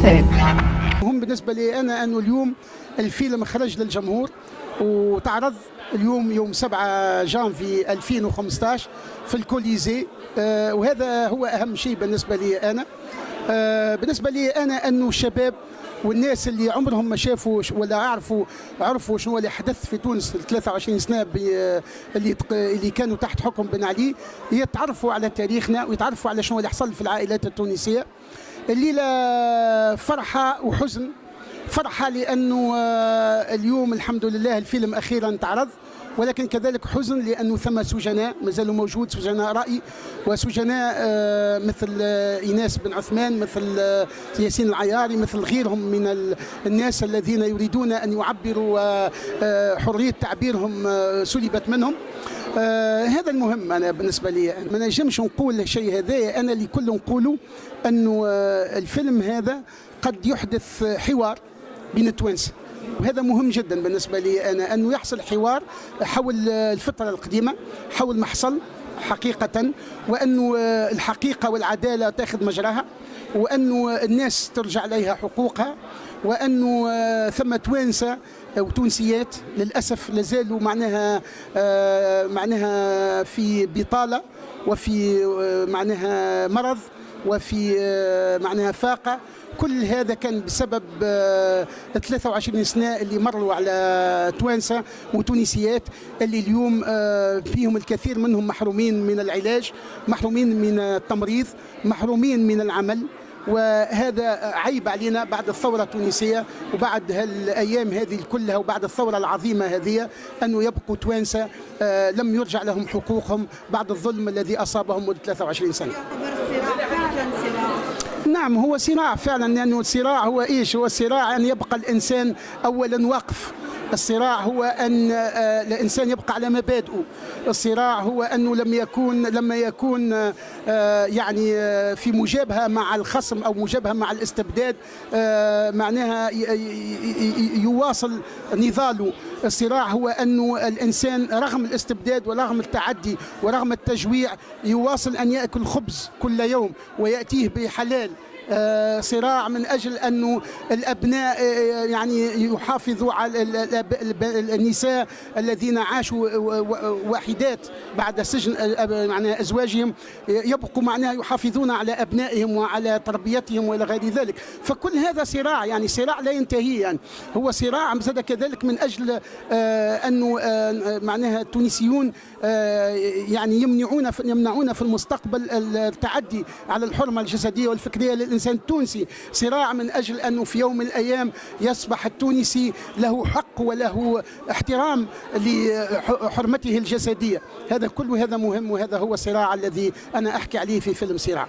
السلام. هم بالنسبة لي أنا أنه اليوم الفيلم خرج للجمهور وتعرض اليوم يوم 7 جانفي 2015 في الكوليزي، وهذا هو أهم شيء بالنسبة لي أنا. بالنسبة لي أنا أنه الشباب والناس اللي عمرهم ما شافوا ولا عرفوا شنو اللي حدث في تونس 23 سنه اللي كانوا تحت حكم بن علي، يتعرفوا على تاريخنا ويتعرفوا على شنو اللي حصل في العائلات التونسيه. الليله فرحه وحزن. فرحه لانه اليوم الحمد لله الفيلم اخيرا تعرض، ولكن كذلك حزن لانه ثم سجناء مازالوا موجود، سجناء رأي وسجناء مثل ايناس بن عثمان، مثل ياسين العياري، مثل غيرهم من الناس الذين يريدون ان يعبروا حريه تعبيرهم سلبت منهم. هذا المهم. انا بالنسبه لي ما نجمش نقول الشيء هذا. انا اللي كل نقوله انه الفيلم هذا قد يحدث حوار بين التوانسه، وهذا مهم جدا بالنسبه لي انا، انه يحصل حوار حول الفتره القديمه، حول ما حصل حقيقه، وانه الحقيقه والعداله تاخذ مجراها، وانه الناس ترجع عليها حقوقها، وانه ثم توانسه وتونسيات للاسف لازالوا معناها في بطاله، وفي معناها مرض، وفي معناها فاقه. كل هذا كان بسبب 23 سنة اللي مروا على توانسة وتونسيات اللي اليوم فيهم الكثير منهم محرومين من العلاج، محرومين من التمريض، محرومين من العمل. وهذا عيب علينا بعد الثورة التونسية وبعد هالأيام هذه كلها وبعد الثورة العظيمة هذه، أنه يبقوا توانسة لم يرجع لهم حقوقهم بعد الظلم الذي أصابهم منذ 23 سنة. نعم هو صراع فعلا، لأنه الصراع هو إيش؟ هو الصراع أن يبقى الإنسان أولا واقف. الصراع هو أن الإنسان يبقى على مبادئه. الصراع هو أنه لما يكون يعني في مجابهة مع الخصم أو مجابهة مع الاستبداد معناها يواصل نضاله. الصراع هو أنه الإنسان رغم الاستبداد ورغم التعدي ورغم التجويع يواصل أن يأكل خبز كل يوم ويأتيه بحلال. صراع من أجل أنه الأبناء يعني يحافظوا على النساء الذين عاشوا وحيدات بعد سجن معناها أزواجهم، يبقوا معناها يحافظون على أبنائهم وعلى تربيتهم وإلى غير ذلك. فكل هذا صراع، يعني صراع لا ينتهي. يعني هو صراع زاد كذلك من أجل أنه معناها التونسيون يعني يمنعون في المستقبل التعدي على الحرمة الجسدية والفكرية للإنسان التونسي. صراع من أجل أنه في يوم من الأيام يصبح التونسي له حق وله احترام لحرمته الجسدية. هذا كله هذا مهم، وهذا هو الصراع الذي أنا أحكي عليه في فيلم صراع.